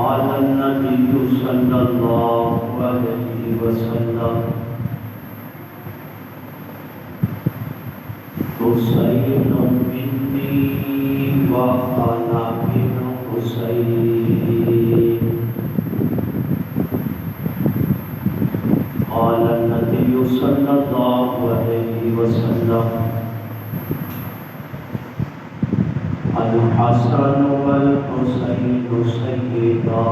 قال النبي صلى الله عليه وسلم حسين مني وأنا من حسين. قال النبي صلى الله عليه وسلم الحسن والحسين سيدا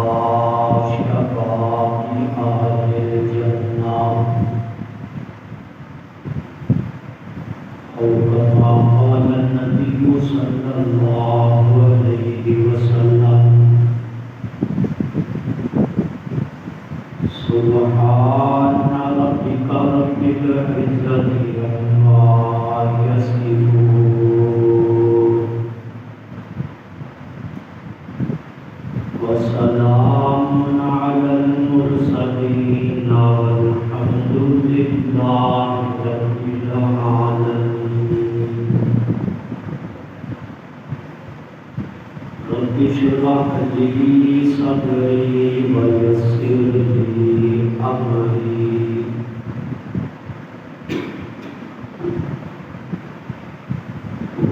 شباب أهل الجنة أو كما قال النبي صلى الله عليه وسلم سبحان ربك رب العزة عما يصفون وسلام على المرسلين والحمد لله رب العالمين. رب اشرح لي صدري ويسر لي أمري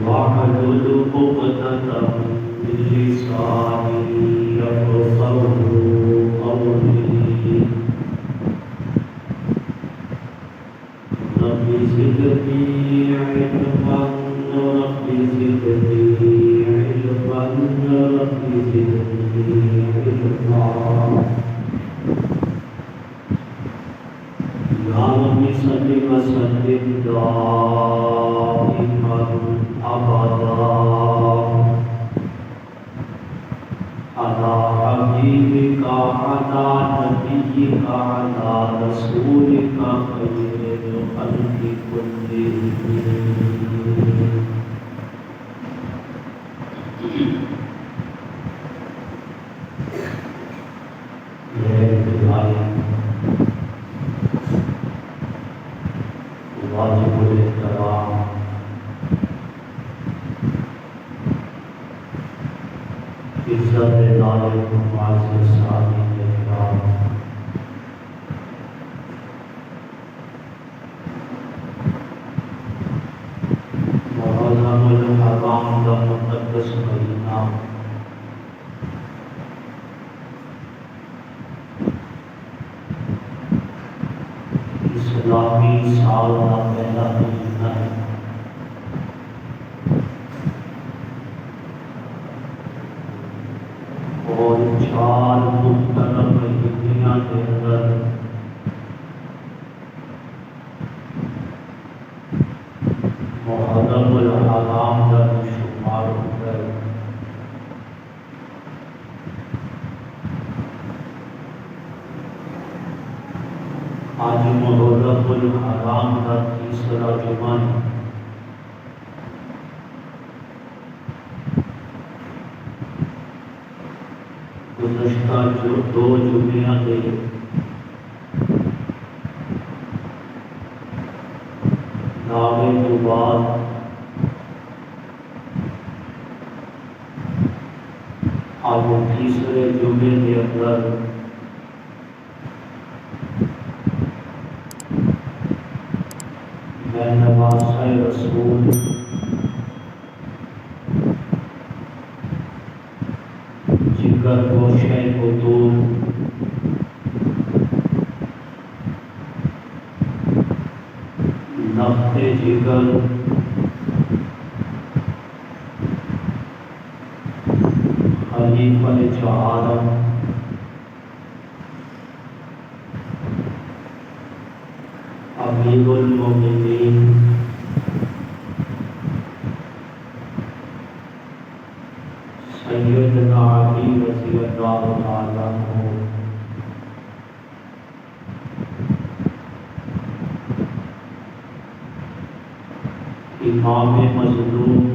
واحلل عقدة من لساني يفقهوا قولي. رب زدني علما رب زدني علما رب زدني علما. يا رب صل وسلم دائما أبدا على حبيبك على نبيك على رسولك خير الخلق كلهم. واجب الاحترام عزت دار معزز سامعین کرام، محرم الحرام کا مقدس مہینہ اسلامی سال کا پہلا مہینہ ہے. اور 4 مختلف مہینوں کے اندر محرم الحرام کا شمار ہوتا ہے. آج محرم الحرام کا تیسرا جمعہ ہے. گزشتہ جو 2 جمعہ کے دعوے کے بعد اب تیسرے جمعے کے اندر میں نواسہ رسول جگر گوشہ قطور نفت جگر خلیفہ چہارم امیر المومنین سیدنا علی رضی اللہ تعالیٰ عنہ امام مظلوم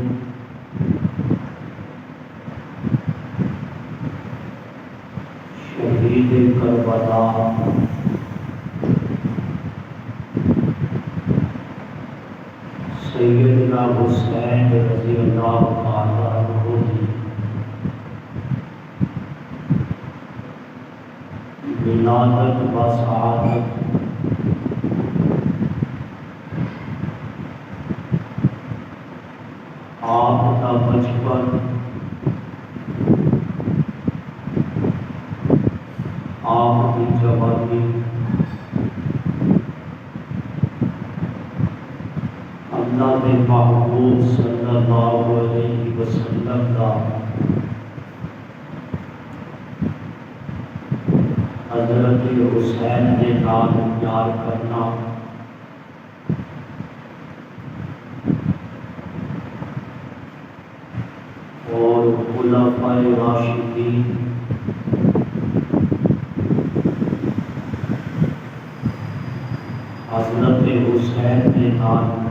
شہید کربلا سیدنا حسین رضی اللہ تعالیٰ عنہ کی ولادت و سعادت آپ کا بچپن آپ کی جوانی اللہ کے محبوب صلی اللہ علیہ وسلم کا حضرت حسین کے نام یاد کرنا اور خلفائے راشدین حضرت حسین کے نام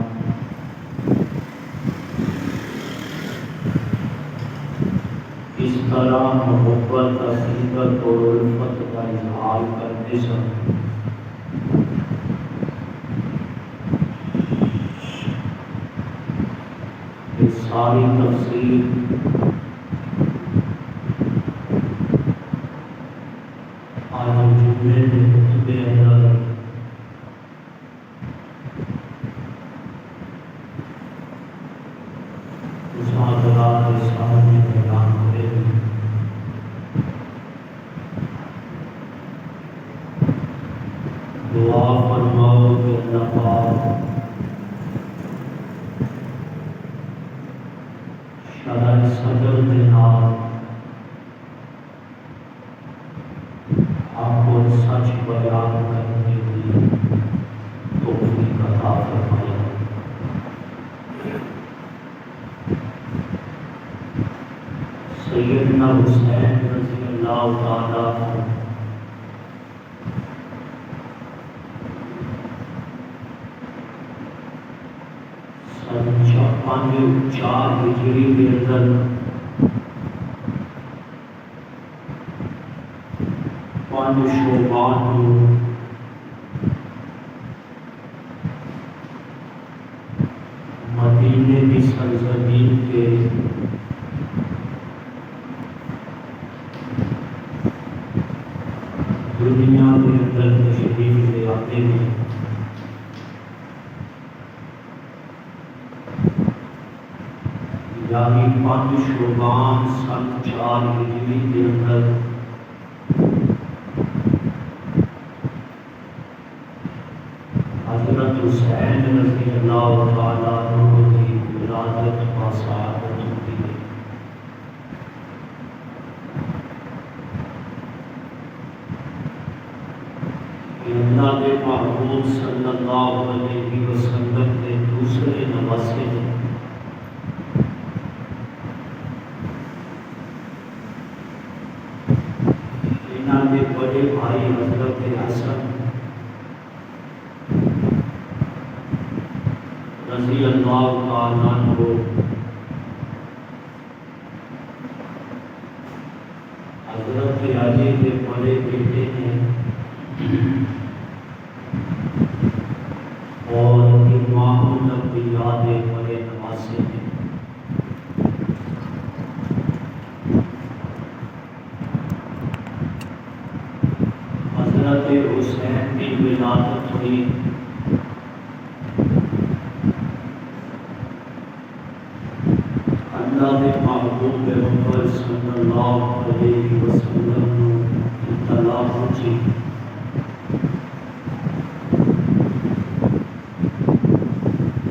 اس طرح محبت عقیدت اور الفت کا اظہار کرتے سن یہ ساری تفصیل آج جمعے کے خطبے اندر مسافرات کے سامنے بیان کرے گی۔ دعا فرماؤ کہ اللہ پاک شرح صدر کے نام آپ کو سچ بیان کرنے کی توفیق عطا فرمائے۔ سیدنا حسین رضی اللہ تعالیٰ عنہ سن 4 ہجری کے اندر 5 شعبان کو مدینے کی سرزمین کے دنیا کے اندر تشریف لے آتے ہیں۔ یعنی 5 شعبان سن 4 ہجری کے اندر حضرت حسین رضی اللہ تعالیٰ عنہ کی ولادت و سعادت ہوتی ہے۔ اللہ کے محبوب صلی اللہ علیہ وسلم کے دوسرے نواسے ہیں۔ انہوں نے بڑے بھائی حضرت حسن رضی اللہ تعالیٰ عنہ حضرت علی کے بڑے بیٹے ہیں اور امام الانبیاء کے بڑے نواسے ہیں۔ حضرت حسین کی ولادت ہوئی اللہ کے محبوب پیغمبر صلی اللہ علیہ وسلم اطلاع پہنچی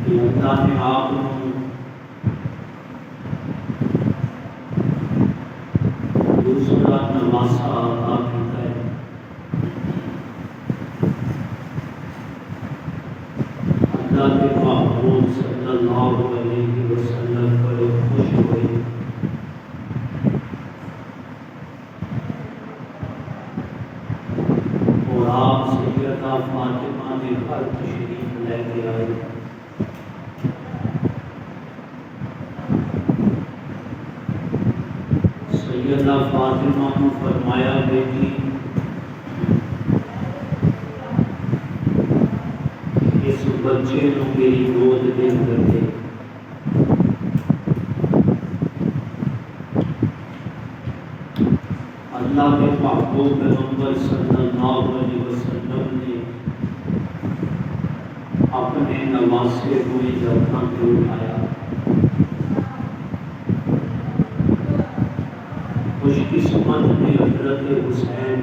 کہ اللہ نے آپ دوسرا نواسا عطا کیا ہے۔ اللہ کے محبوب صلی اللہ علیہ وسلم بڑے خوش ہوئے اور آپ سیدہ فاطمہ کے گھر تشریف لے کے آئے۔ سیدہ فاطمہ کو فرمایا بیٹی اس بچے کو میری گود دے کر دے۔ اللہ کے محبوب پیغمبر صلی اللہ علیہ وسلم نے اپنے نواسے ہوئے جگہ کو اٹھایا. خوش قسمت نے حضرت حسین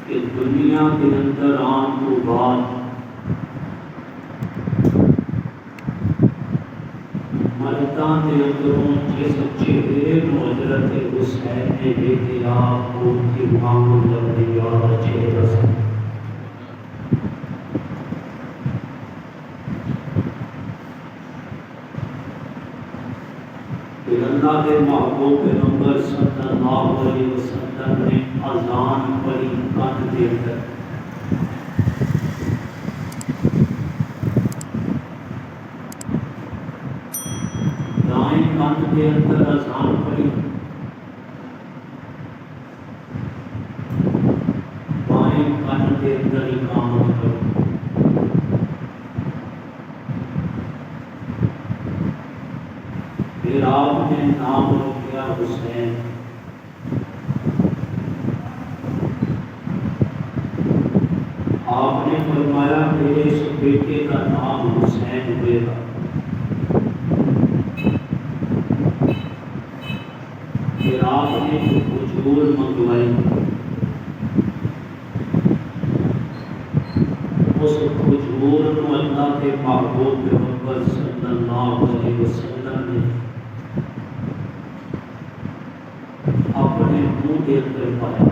کہ دنیا کے اندر آن کو بعد مردان کے اندروں جس چہرے کو حضرت حسین نے دیکھے آپ کو کی مانگو لگی اور چہرہ سے پھر اللہ کے محبوب پیغمبر صلی اللہ علیہ وسلم نے اذان پڑھی کان دے کر. دائیں کان کے اندر اذان پڑھی، بائیں کان کے اندر اقامت پڑھی. پھر آپ نے نام رکھا حسین. آپ نے فرمایا میرے اس بیٹے کا نام حسین ہوئے گا. پھر آپ نے کھجور منگوائی، اس کھجور کو اللہ کے محبوب پیغمبر صلی اللہ علیہ وسلم نے اپنے منہ کے اندر پایا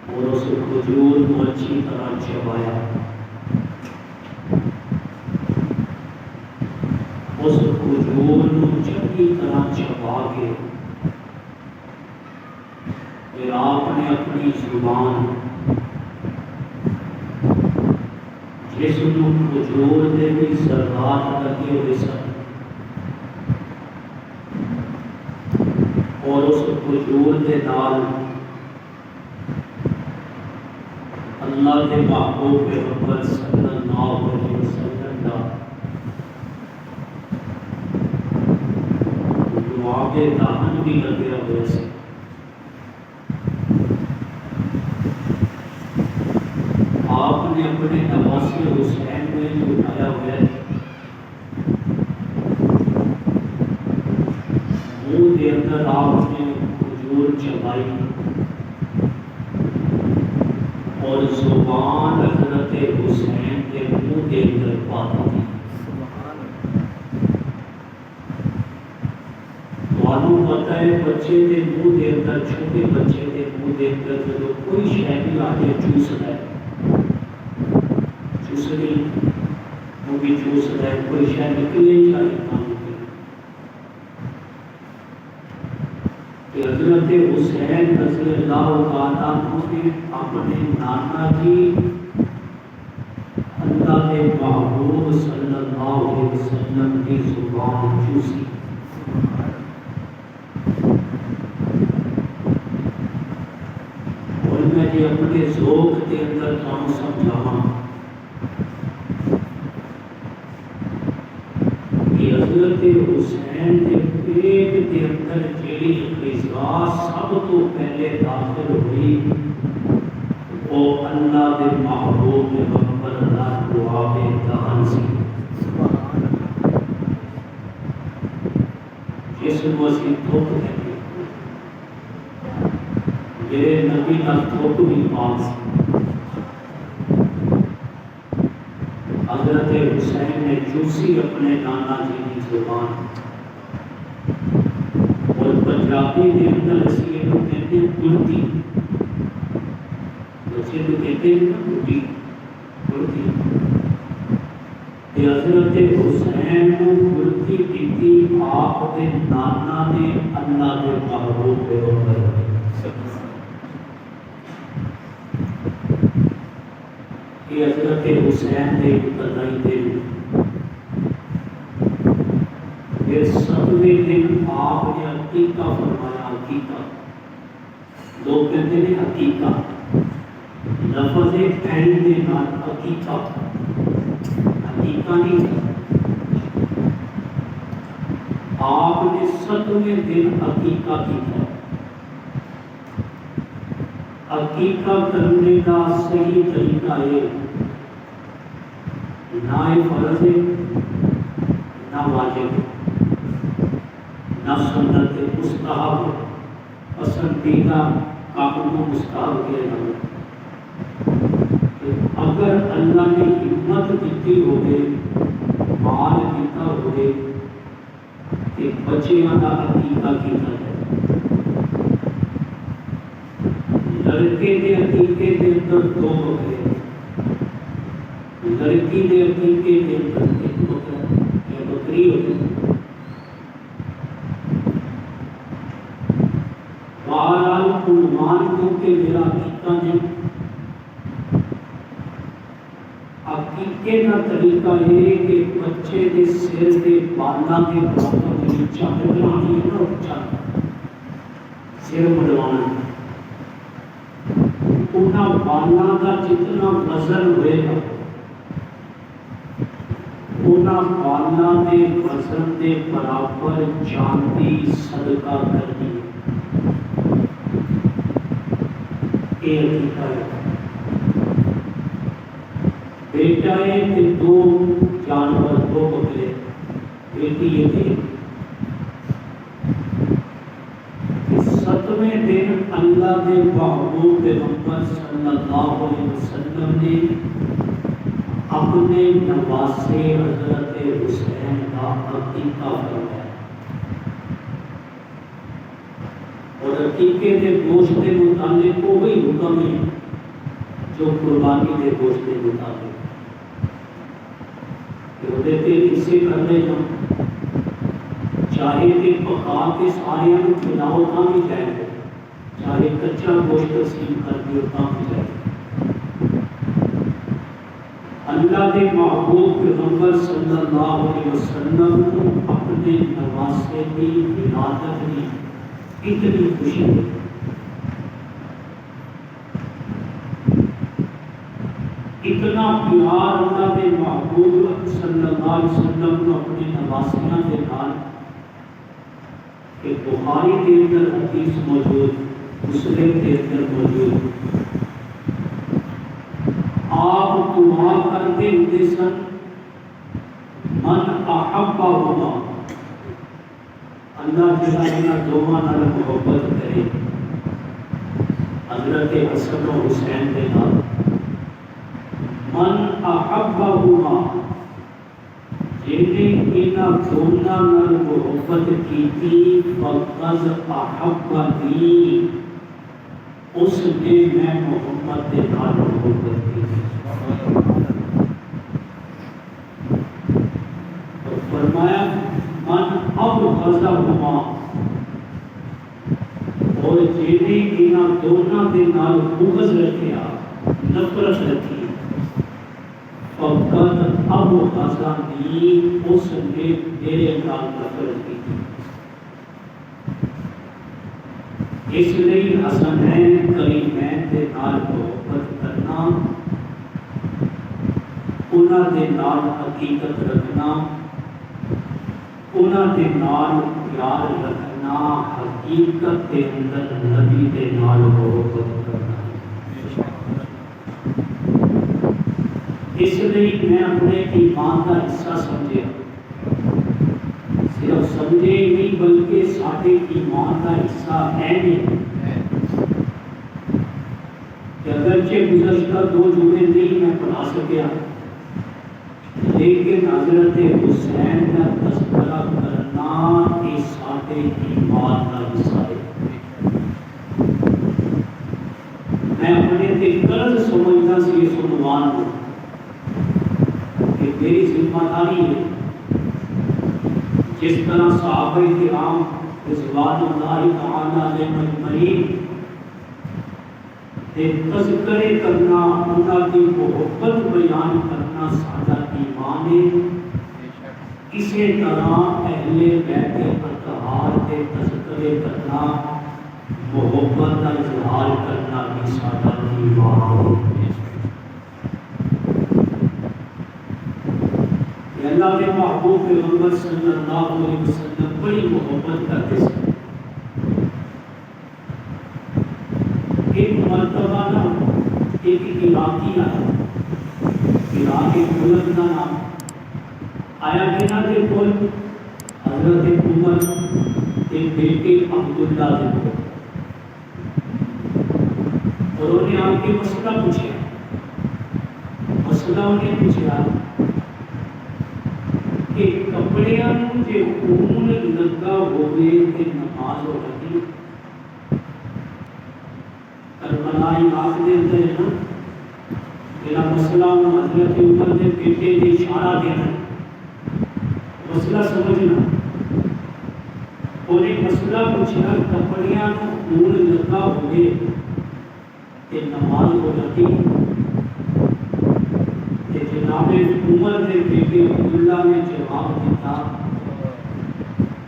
اور اس کھجور کو اچھی طرح چبایا. اس کھجور کو چنگی طرح چبا کے پھر آپ نے اپنی زبان جس کو کھجور دے بھی سرحد لگے ہوئے سن اور اس کھجور کے نال اللہ کے محبوب پیغمبر صلی اللہ علیہ وسلم کا دعا کے دامن بھی لگے ہوئے سے. آپ نے اپنے نواسے حسین میں اٹھایا ہوا ہے، منہ کے اندر آپ نے کھجور چبائی اور زبان حضرت حسین کے منہ کے اندر پاتا دی. معلوم پتہ ہے بچے کے منہ کے اندر، چھوٹے بچے کے منہ کے اندر جو کوئی شے بھی آگے چوستا ہے، چوسنی وہ بھی چوستا ہے، کوئی شے نکلے چاہیے کام کے. حضرت حسین رضی اللہ تعالیٰ عنہ نے اپنے نانا جی اللہ کے محبوب صلی اللہ علیہ وسلم کی زبان چوسی. اور میں یہ اپنے ذوق کے اندر کام سمجھاواں کہ حضرت حسین کے پیٹ کے اندر جیڑی غذا سب تو پہلے داخل ہوئی وہ اللہ کے محبوب پیغمبر دعا کے دہن سی، جس کو اسی تھوک کہتے ہیں. میرے نبی کا تھوک بھی پاک سی. حضرت حسین نے چوسی اپنے نانا جی کی زبان. اور پنجابی کے اندر اسی کو کہتے ہیں گلتی، بچے کو کہتے ہیں گلتی گلتی. حضرت حسین کو گلتی پیتی آپ کے نانا نے اللہ کے محبوب پیغمبر کہ حضرت حسین نے ابتدائی دن پھر 7ویں دن آپ نے عقیقہ فرمایا. عقیقہ لوگ کہتے ہیں عقیقہ، لفظ عین کے نام عقیقہ، عقیقہ نہیں. آپ نے 7ویں دن عقیقہ کیا. عقیقہ کرنے کا صحیح طریقہ ہے نہ فرض ہے نہ واجب نہ سنت مستحب پسندیدہ کام کو مستحب کیا جائے. اگر اللہ نے ہمت دیتی ہوگی مال دیتا ہوگی کہ بچیاں کا عقیقہ کیا جائے. لڑکے کے عقیقے کے اندر 2 بکرے لڑکی کے عقیقے کے اندر 1 بکرا یا بکری ہوتی. بہرحال عنوان کیونکہ میرا عقیقہ نہیں. عقیقے کا طریقہ ہے کہ بچے کے سر کے بالوں کے برابر جی چادر بنانی ہے نا چادر سر مڈوانا انہاں بالوں کا جتنا وزن ہوئے گا انہاں بالوں کے وزن کے برابر چاندی صدقہ کرنی ہے. یہ عقیقہ ہے. بیٹا ہے کہ 2 جانور 2 بکرے بیٹی یہ تھی. 7ویں دن اللہ کے محبوب پیغمبر صلی اللہ علیہ وسلم نے اپنے نواسے حضرت حسین کا عقیقہ فرمایا. اور عقیقے کے گوشت کے متعلق وہی حکم ہے جو قربانی کے گوشت کے مطابق اسے کرنے جاؤ چاہے کہ پکا کے سارے کھلاؤ تھا بھی جائے چاہے کچا گوشت تقسیم کر دیو تھا بھی جائے. اللہ کے محبوب پیغمبر صلی اللہ علیہ وسلم کو اپنے نواسے کی ولادت میں اتنی خوشی ہوئی. اتنا پیار اللہ کے محبوب صلی اللہ علیہ وسلم کو اپنے نواسیاں کے نال کہ بخاری کے اندر حدیث موجود مسلم کے اندر موجود آپ دعا کرتے ہوئے سن من احبہما اللہ جلالہ دونوں نال محبت کرے حضرت حسن و حسین کے نال من احبہما جنہیں انہاں دونوں نال محبت کیتی فقد احبنی اس نے میں محمد کے نال محبت کی. تو فرمایا من ابغضہما اور جنہیں انہاں دونوں کے نال بغض رکھیا نفرت رکھی فقط اب غزانی اس نے میرے نال نفرت کی. اس لیے حسنین کریمین کے نال محبت کرنا انہاں دے نال حقیقت رکھنا انہاں دے نال پیار رکھنا حقیقت کے اندر نبی دے نال محبت کرنا. اس لیے میں اپنے ایمان کا حصہ سمجھے صرف سمجھے نہیں بلکہ سارے ایمان کا حصہ ہے نہیں کہ اگرچہ گزشتہ 2 جمعے نہیں میں پڑھا سکیا لیکن حضرت حسین کا تذکرہ کرنا یہ سارے ایمان کا حصہ ہے. میں اپنے تے قرض سمجھنا سی اس عنوان کو کہ میری ذمہ داری ہے جس طرح صحابہ کرام رضوان اللہ تعالی علیہم اجمعین تے تذکرے کرنا انہاں کی محبت بیان کرنا سادہ ایمان ہے. اسی طرح اہل بیت اطہار کے تذکرے کرنا محبت کا اظہار کرنا بھی سادہ ایمان ہے. اللہ کے محبوب پیغمبر صلی اللہ علیہ وسلم بڑی محبت کرتے تھے. ایک مرتبہ نا ایک عراقی آیا, عراق کے ملک کا نام آیا کہ نہ کہ کوئی حضرت عمر کے بیٹے عبداللہ کے اور انہوں نے آپ کے مسئلہ پوچھا. مسئلہ انہیں پوچھا کہ کپڑیاں جو خون لگا ہوئے کہ نماز ہو رہی کربلا علاق دے اندر ہے نا, میرا مسئلہ حضرت عمر کے بیٹے نے اشارہ دینا مسئلہ سمجھنا. انہیں مسئلہ پوچھا کپڑیاں خون لگا ہوئے کہ نماز ہو جاتی. جناب عمر کے بیٹے عبداللہ نے جواب دیتا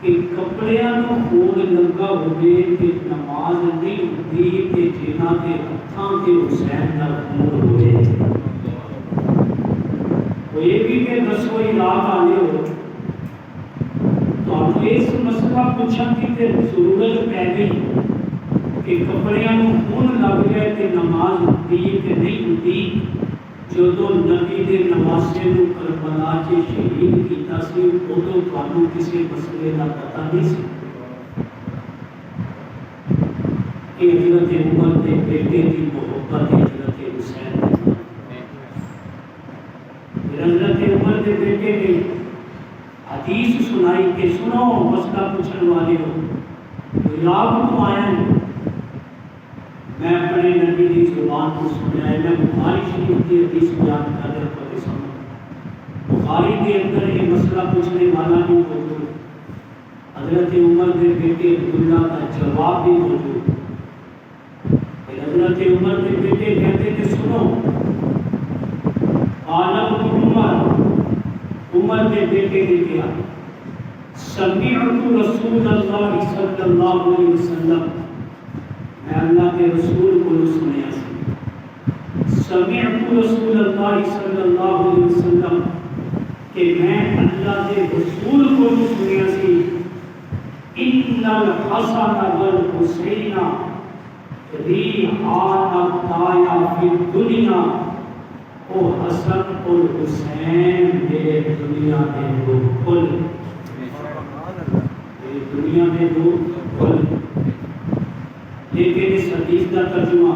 کہ کپڑیاں کو خون لگا ہوئے کہ نماز نہیں ہوتی کہ جنہ کے ہاتھوں کے حسین کا خون ہوئے. وہ یہ بھی کہ دسو علاق آنے ہو تو اس مسئلہ پوچھا کہ ضرورت پہ گئی کہ کپڑیاں کو خون لگ جائے کہ نماز ہوتی کہ نہیں ہوتی. جدو نبی دے نواسے نو کربلا چ شہید کیتا سی ادو تانوں کسی مسئلے کا پتہ نہیں سی کہ حضرت عمر کے بیٹے کی محبت حضرت حسین حضرت عمر کے بیٹے نے حدیث سنائی کہ سنو مسئلہ پوچھنے والے ہو عراق کو آیا ہے. میں اپنے نبی کی زبان کو سنیا ہے. میں بخاری شریف کی حدیث بیان کر رہا ہوں. سنو بخاری کے اندر یہ مسئلہ پوچھنے والا بھی موجود, حضرت عمر کے بیٹے عبداللہ کا جواب بھی موجود. حضرت عمر کے بیٹے کہتے کہ سنو عالم عمر کے بیٹے نے کیا سمعت رسول اللہ صلی اللہ علیہ وسلم, میں اللہ کے رسول کو سنیا سی. سمعت رسول اللہ صلی اللہ علیہ وسلم کہ میں اللہ کے رسول کو سنیا سی. ان الحسن والحسین ریحان الطایا فی الدنیا, او حسن اور حسین میرے دنیا میں دو پھول, میرے دنیا میں دو پھول. لیکن اس حدیث کا ترجمہ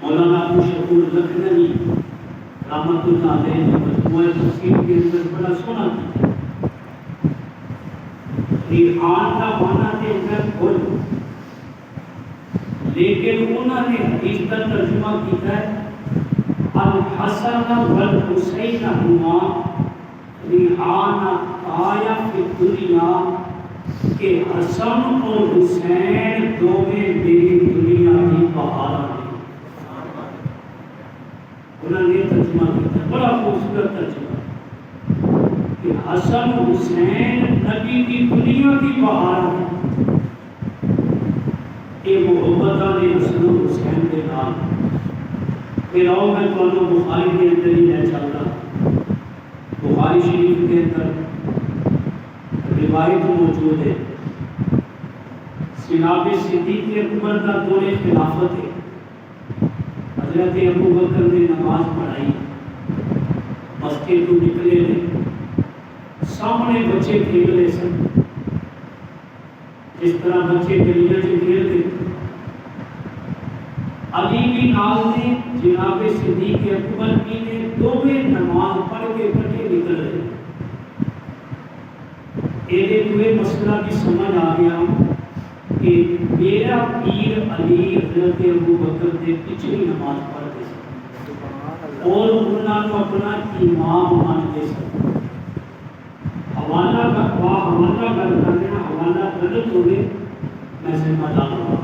مولانا ابو شکور لکھنوی رحمۃ اللہ علیہ نے مجموعہ تفسیر کے اندر بڑا سونا کیا. ریحان کا معنی ہے پھول, لیکن انہوں نے حدیث کا ترجمہ کیا ہے الحسن والحسین ہما ریحان الطایا فی الدنیا, کہ حسن اور حسین دونوں میری دنیا کی بہار ہیں. انہوں نے ترجمہ کیا بڑا خوبصورت ترجمہ کہ حسن و حسین نبی کی دنیا کی بہار ہیں. یہ محبت نے حسن و حسین کے نام. پھر آؤ میں تمہیں بخاری کے اندر ہی لے چلتا. بخاری شریف کے اندر روایت موجود ہے جناب صدیق اکبر کا دور خلافت ہے. حضرت ابو بکر نے نماز پڑھائی, مسجد کو نکلے نے, سامنے بچے کھیل رہے سن جس طرح بچے گلیاں سے کھیلتے. علی بھی نال نے جناب صدیق اکبر کی نے دونوں نماز پڑھ کے کٹھے نکل رہے. یہ مسئلہ بھی سمجھ آ گیا کہ میرا پیر علی حضرت ابو بکر کے پچھلی نماز پڑھتے سن اور انہوں کو اپنا امام مانتے سن. حوالہ کر دینا, حوالہ غلط ہوئے میں ذمہ دار ہوں.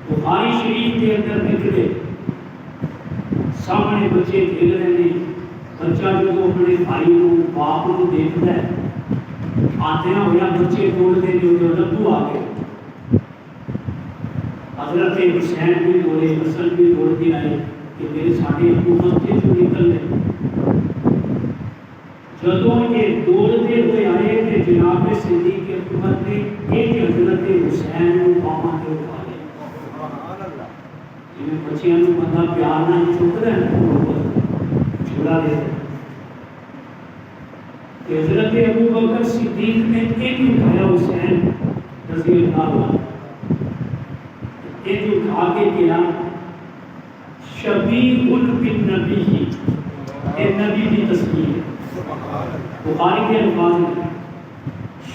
بخاری شریف کے اندر نکلے, سامنے بچے کھیل رہے ہیں. بچہ جو اپنے بھائی کو باپ کو دیکھتا ہے, آتے ہوا بچے توڑتے ہیں جو لبو آ گئے. حضرت حسین بھی دوڑے, حسن بھی دوڑ کے آئے کہ میرے ساڑھے ابو مسجد جو نکل رہے. جدوں یہ دوڑتے ہوئے آئے کہ جناب صدیق اکبر نے ایک حضرت حسین کو باہاں کے اٹھا لیا، جنہیں بچیاں کو بندہ پیار نہ چکتا ہے چھوڑا دے کہ حضرت ابو بکر صدیق نے ایک اٹھایا حسین رضی اللہ عنہ، ایک اٹھا کے کیا شبیہ بالنبی، ایک نبی کی تصویر بخاری کے الفاظ میں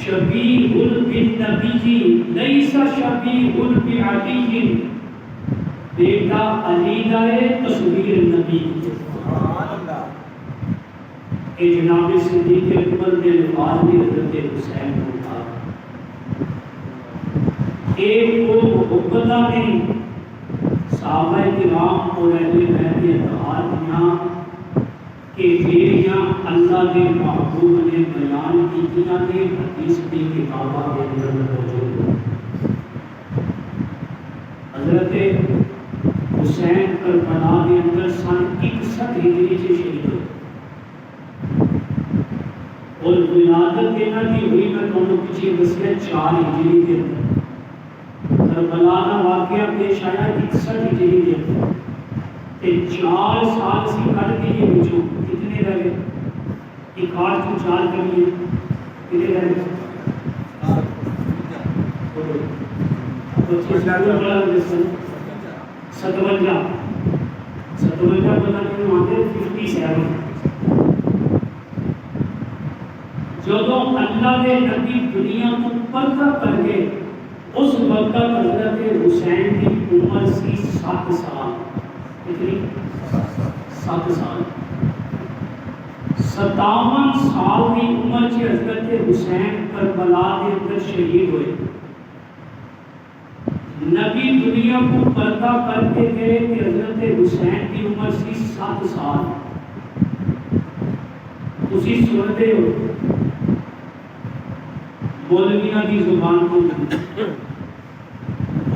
شبیہ بالنبی لیس شبیہ بعلی، بیٹا علی کا ہے تصویر نبی کی۔ کہ جناب صدیق اکبر نے الفاظ میں حضرت حسین کو کہا ایک کو محبت نے صحابہ کرام اور اہل بیت اتحاد دیا کہ جیڑیاں اللہ کے محبوب نے بیان کیتیاں نے حدیث کی کتاباں کے اندر موجود ہیں۔ حضرت حسین کربلا کے اندر سن 61 ہجری سے شہید ہوئے اور ولادت دینا کی ہوئی میں دونوں پیچھے دسیا 4 ہجری کے اندر، کربلا کا واقعہ پیش آیا 61 ہجری کے اندر، تے 4 سال سی کٹ کے یہ بچوں کتنے رہ گئے 61 کو 4 کریے کتنے رہ گئے 57 پتہ نہیں آتے 57۔ جدوں اللہ کے نبی دنیا کو پردہ کر کے اس وقت حضرت حسین کی عمر سی 7 سال، کتنی 7 سال، 57 سال کی عمر سے حضرت حسین کربلا کے اندر شہید ہوئے۔ نبی دنیا کو پردہ کر کے گئے کہ حضرت حسین کی عمر سی 7 سال، اسی سنتے ہو مولویاں کی زبان کو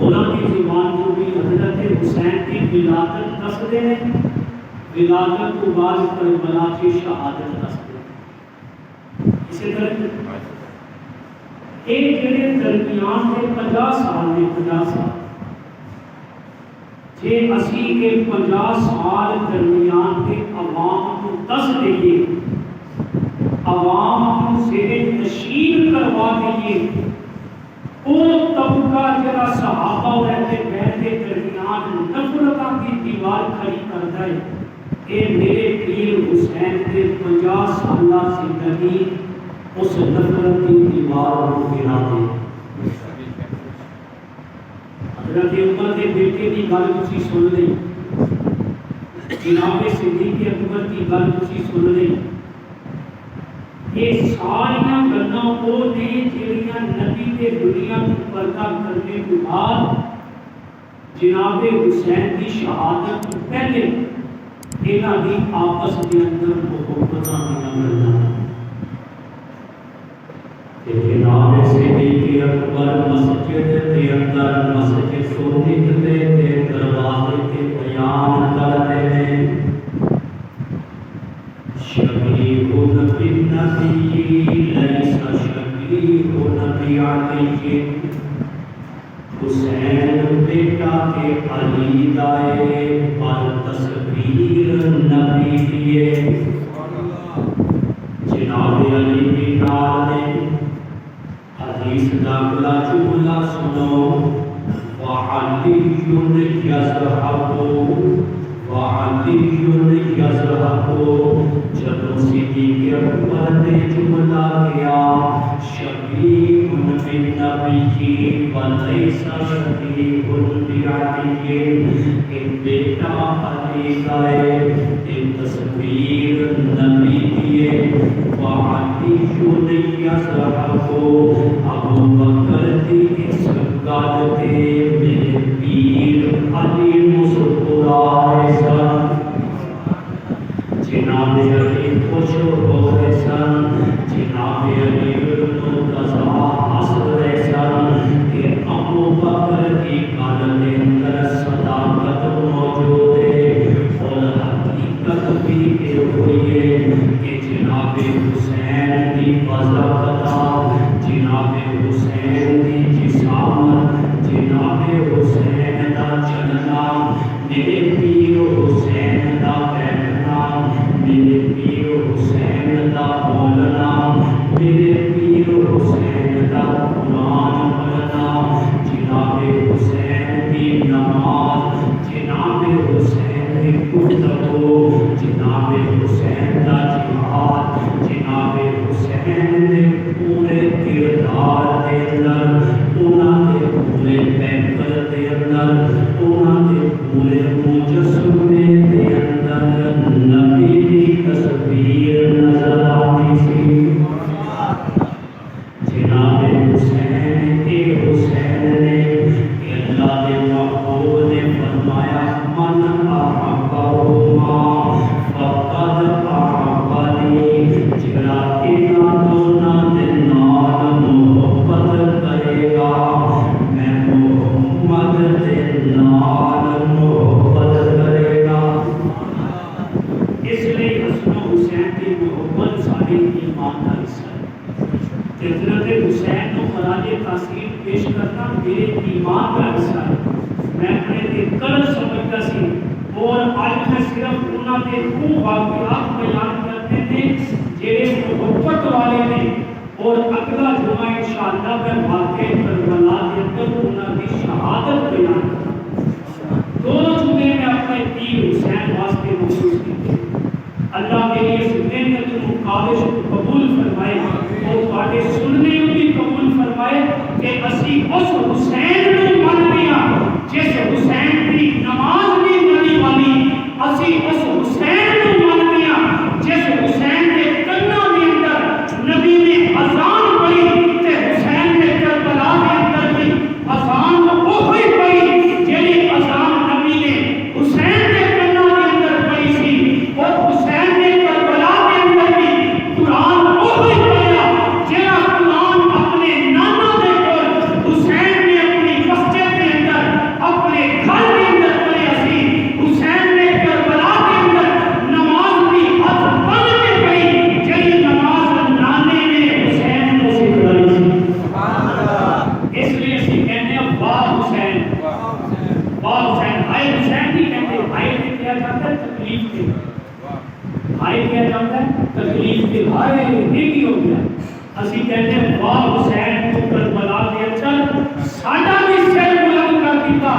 علماء کی زبان کو بھی حضرت حسین کی ولادت دستے ہیں، ولادت کو بعد کربلا کی شہادت دستے ہیں۔ اسی طرح ایک جڑے درمیان کے 50 سال میں 50 سال جے اسی کے 50 سال درمیان کے عوام کو دس دئیے، عوام کو زیر نشین کروا دیے، وہ طبقہ جڑا صحابہ اور اہل بیت کے درمیان نفرتاں کی دیوار کھڑی کرتا ہے، اے میرے پیر حسین کے 50 سالہ زندگی اس نفرت کی دیوار کو گرا دے۔ حضرت عمر کے بیٹے کی گل تسی سن لئی، جناب صدیق اکبر کی گل تسی سن لئی، یہ ساریاں گلاں وہ نے جہاں نبی کے دنیا کو پردہ کرنے کے بعد جناب حسین کی شہادت تو پہلے انہاں دی آپس کے اندر محبتاں گلاں جناب صدیق اکبر مسجد کے اندر مسجد صدیق کے دروازے کے بیان کرتے ہیں شبیہ بالنبی لیس شبیہ بعلی، حسین بیٹا کے علی دائے پر تصویر نبی دیے۔ جناب علی کی نال نے حدیث داخلہ جملہ سنو، وعلی یذهب وعلی یذهب، جب صدیق اکبر نے جملہ کیا شبیہ بالنبی ولیس شبیہ بعلی، کہ بیٹا علی کا ہے، ایک تصویر نبی دیے، وعلی یذهب، ابو بکر کی اس گل تے میرے پیر علی مسکرائے سن، جناب علی خوش ہو گئے سن، جناب علی مرتضیٰ ہنس رہے سن کہ ابو بکر کی گل کے اندر صداقت موجود ہے، اور حقیقت بھی یہ ہوئی ہے کہ جناب حسین دی فضاقتا جناب حسین دی جسامت جناب حسین دا چلنا میرے پیر حسین دا بیٹھنا میرے پیر حسین دا بولنا میرے پیر حسین دا قرآن پڑھنا جناب حسین دی نماز جناب حسین دی گفتگو جناب حسین دا جہاد جناب حسین دے پورے کردار دے اندر انہاں دے پورے پیکر دے اندر انہاں دے پورے مجسمے دے اندر نبی دی تصویر نظر آتی سی جناب حسین کے حسین نے اللہ دے محبوب نے فرمایا من احبہما فقد احبنی جڑا انہاں دونوں دے نال محبت کرے گا میں محمد دے نال محبت کرے گا اس لیے حسن و حسین کی محبت سارے ایمان کا حصہ ہے حضرت حسین کو خراج تحسین پیش کرنا میرے ایمان کا حصہ ہے میں اپنے دل کل سمجھتا سی اور آج میں صرف انہوں نے وہ واقعات بیان کرتے تھے جیڑے محبت والے نے اور اگلا جمعہ انشاءاللہ میں واقع کربلا کے اندر انہوں کی شہادت بیان کرتا دونوں جمعے میں اپنے پیر حسین واسطے مخصوص کی اللہ کے لیے سننے میں تو مقابل قبول فرمائے اور تواڈے سننے کو بھی قبول فرمائے کہ اسی اس حسین کو مننے ہاں جس حسین کی نماز بھی پڑھی والی اسی اس حسین کو مننے ہاں جس حسین کے کناں دے اندر نبی نے اذان پڑھی تے حسین نے کربلا کے اندر بھی اذان وہی پڑھی جڑی اذان نبی نے حسین کے کناں دے اندر پڑھی سی اور حسین نے کربلا کے اندر بھی قرآن وہی پڑھا جڑا قرآن اپنے نانا دے کول حسین نے اپنی مسجد کے اندر اپنے گھر کے اندر پڑھا سی حسین نے کربلا کے اندر نماز بھی ہاتھ بن کے پڑھی جڑی نماز نانے نے حسین کو سکھلائی سی سبحان اللہ اس لیے اسی کہتے ہیں واہ حسین واہ حسین ہائے حسین نہیں کہتے ہائے نے کیا جاتا ہے تکلیف کے ہائے کیا جاتا ہے تکلیف کے ہائے نیکی ہو گیا اسی کہتے ہیں واہ حسین کو کربلا کے اندر ساڈا بھی سر بلند کر دیتا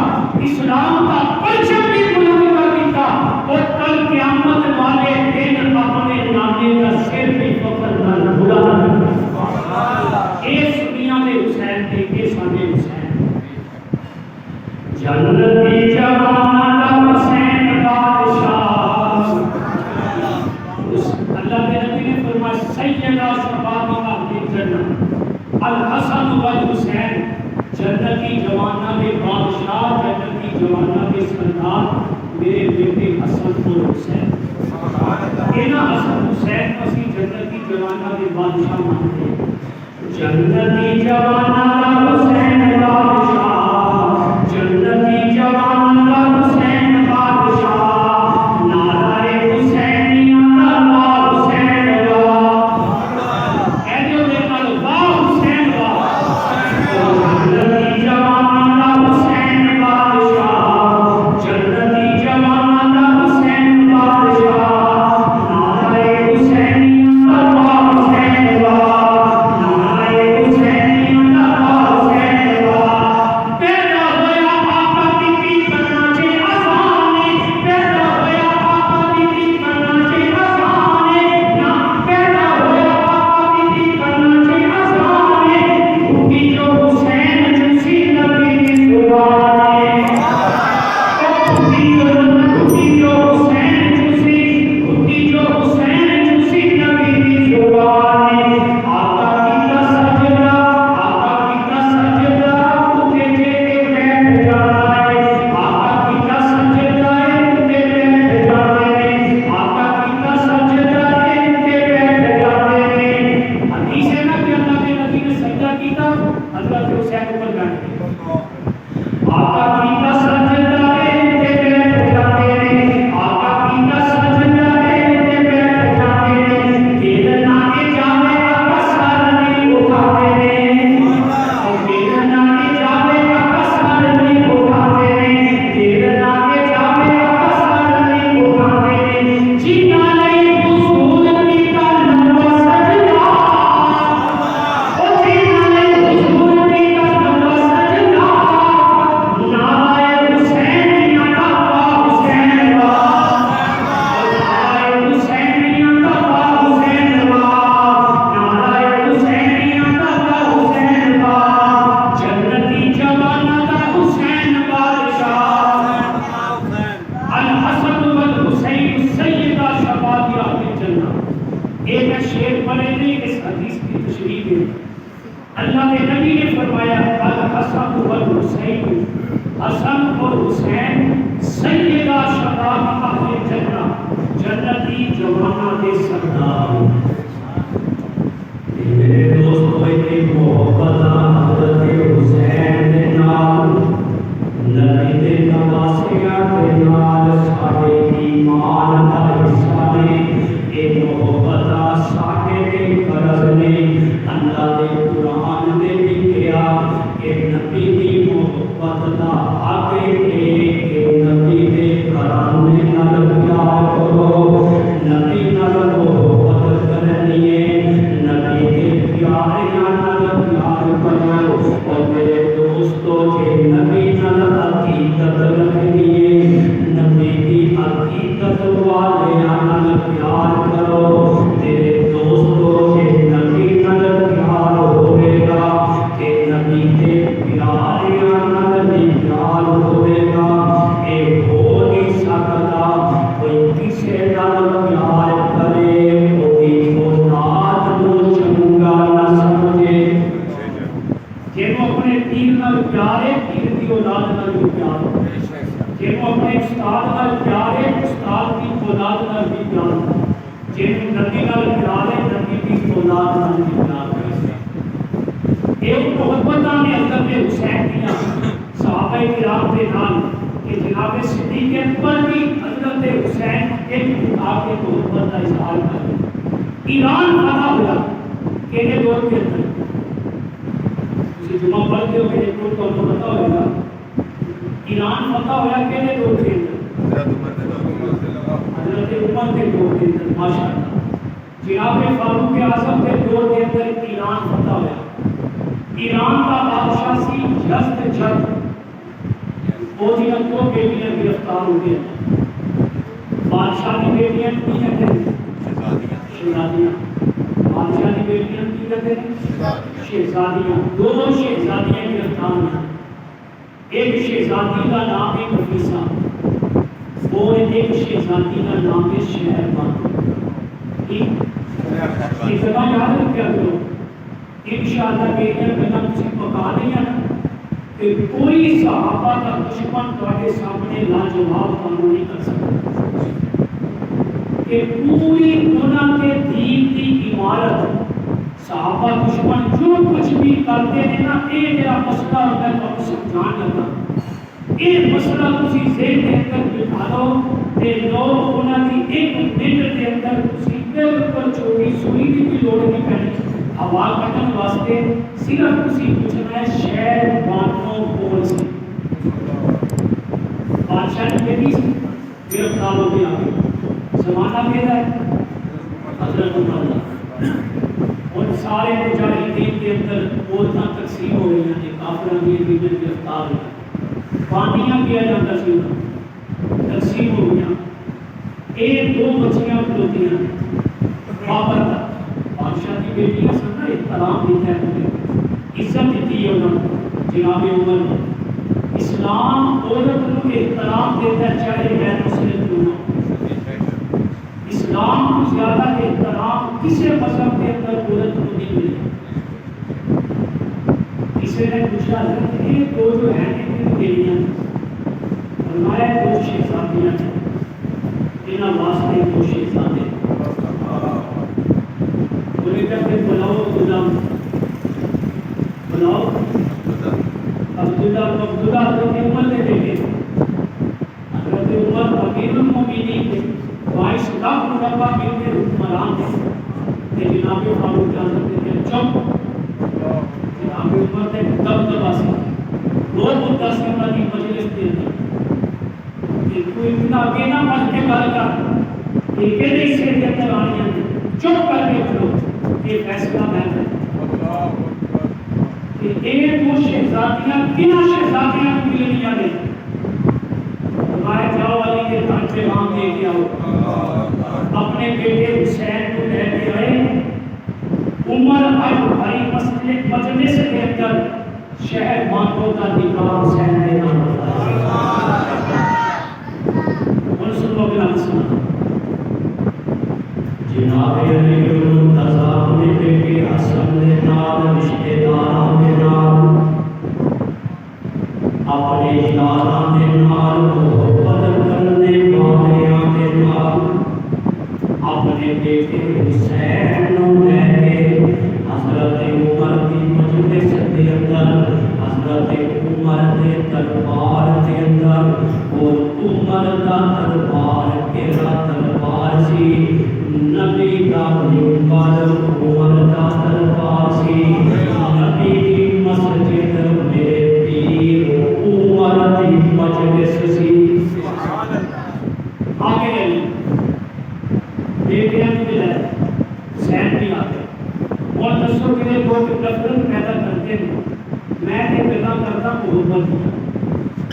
اسلام کا پرچم بھی بلند کر دیتا اور کل قیامت والے دن اپنے نانے کا سر بھی فخر نال بلند کر دیتا اس دنیا میں حسین کے کے سامنے حسین جنتی جوان کا حسین بادشاہ اللہ کے نبی نے فرمایا سیدہ شباب اہل جنت الحسن والحسین جنتی جوانہ کے بادشاہ جنتی جوانہ کے سردار میرے بیٹے حسن اور حسین کہنا حسن حسین اسی جنتی جوانہ کے بادشاہ مانتے ہیں جنتی جوانہ کا حسین بادشاہ جنتی جوانہ کا حسین بادشاہ نعرہ حسینیہ کا حسین اے جو دیکھو واہ حسین واہ جنتی جوانہ کا حسین بادشاہ جنتی جوانہ کا حسین بادشاہ نعرہ حسینیہ کا حسین نعرہ حسینیہ کا حسین ہے۔ اللہ کے نبی نے فرمایا الحسن والحسین، حسن اور حسین سیدہ شباب اہل جنہ، جنتی جواناں دے سردار۔ میرے دوستو اتنی محبت حضرت حسین دے نال، نبی دے نواسیاں دے نال ساڈے ایمان دا حصہ نے، اے محبت ساڈے دے فرض نے۔ اللہ دے قرآن دے لکھیا کہ نبی دی محبت دا حق ہے کہ نبی دے گھرانے نال پیار کرو، نبی نال محبت کرنی ہے، نبی دے پیاریاں نال پیار کرو۔ اور میرے دوستو کہ نبی نال عقیدت رکھنی ہے، نبی دی عقیدت والیاں نال پیار کرو۔ میرے دوستو کہ نبی نال پیار ہوے گا، کہ نبی دے پیاریاں نال پیار ہوے گا، اے ہو نہیں سکتا کوئی کسے نال پیار کرے کوئی اولاد نو چنگا نہ سمجھے۔ جنوں اپنے پیر نال پیار ہے، پیر دی اولاد نال بھی پیار ہو، جنوں اپنے استاد نال پیار ہے، استاد دی اولاد نال بھی پیار ہو، جنوں نبی نال پیار ہے، نبی دی اولاد نال بھی پیار ہو۔ یہ محبتاں نے حضرت حسین دیا صحابہ کرام دے نال کہ جناب صدیق اکبر بھی حضرت حسین ایک آ کے محبت کا اظہار کر۔ ایران فتح ہوا کہنے دور کے اندر، اسی جمعہ پڑھتے ہو کہ کوئی تو پتہ ہوگا، ایران فتح ہوا کہنے دور کے اندر، حضرت عمر کے دور کے اندر، ماشاءاللہ جناب فاروق اعظم کے دور کے اندر ایران فتح ہوا۔ ایران کا بادشاہ سی یزد جد، وہ جنہاں دو بیٹیاں گرفتار ہو گئے، بادشاہ کی بیٹیاں کی کہتے ہیں شہزادیاں، بادشاہ کی بیٹیاں کی کہتے ہیں شہزادیاں، دونوں شہزادیاں گرفتار ہوئی۔ ایک شہزادی کا نام ہے نفیسہ اور ایک شہزادی کا نام ہے شہربانو۔ یہ جگہ یاد رکھیا کرو، انشاءاللہ بیٹیاں گلا تسی پکا دیا نا کہ کوئی صحابہ کا دشمن تواڈے سامنے لاجواب کام نہیں کر سکتا، کہ پوری انہاں کے دین کی عمارت صحابہ دشمن جو کچھ بھی کرتے ہیں نا، یہ جڑا مسئلہ ہوتا ہے تو سمجھان لگا، یہ مسئلہ تسی ذہن کے اندر بٹھا لو تے لوگ انہاں کی ایک منٹ کے اندر تسی بالکل چھوٹی سوئی کی بھی لوڑ نہیں پڑنی، ہوا کٹن واسطے صرف تسی پوچھنا ہے شہر بانو کون سی، بادشاہ نے کہی سی گرفتار ہو گیا، زمانہ کہتا ہے حضرت عمر، اور سارے مجاہدین کے اندر عورتاں تقسیم ہو رہی ہیں، کافروں کی بیویاں گرفتار ہوئی، پانیاں کیا جاتا سی تقسیم ہو گیا، ایک دو بچیاں کھلوتی ہیں بابر تک، بادشاہ کی بیٹیاں سن نا احترام دیتا ہے انہیں، عزت دیتی ہے انہوں جناب عمر نے۔ اسلام عورت کو احترام دیتا ہے چاہے غیر مسلم کیوں نہ، اسلام کو زیادہ احترام کسی مذہب کے اندر عورت کو نہیں ملے۔ کسی نے پوچھا حضرت یہ دو جو ہیں کتنی بیٹیاں، فرمایا دو شہزادیاں ہیں، انہاں واسطے دو شہزادے، بولے کہتے بلاؤ غلام، بلاؤ عبداللہ حضرت عمر نے بیٹے، حضرت عمر امیر المومنین تھے، 22 لاکھ مربع میل کے حکمران تھے، کہ جناب فاروق اعظم نے کہا چپ، جناب عمر نے دبدبا سی، لوگ مدعا سی انہاں دی مجلس کے اندر کہ کوئی اتنا آگے نہ بڑھ کے گل کر، یہ کہنے سے کے اندر آنی ہے، چپ کر کے اٹھو، یہ فیصلہ میں ہے کہ ایک دو شہزادیاں کنا شہزادیاں کو ملنیاں نے، ہمارے جاؤ علی کے گھر پہ ہم لے کے آؤ، اپنے بیٹے حسین کو لے کے آئے، عمر اب بھائی مجلس کے اندر شہر بانو کا نکاح حسین نے نام اور سنو بلا سنا جناب علی المرتضیٰ نے بیٹے حسن نے نام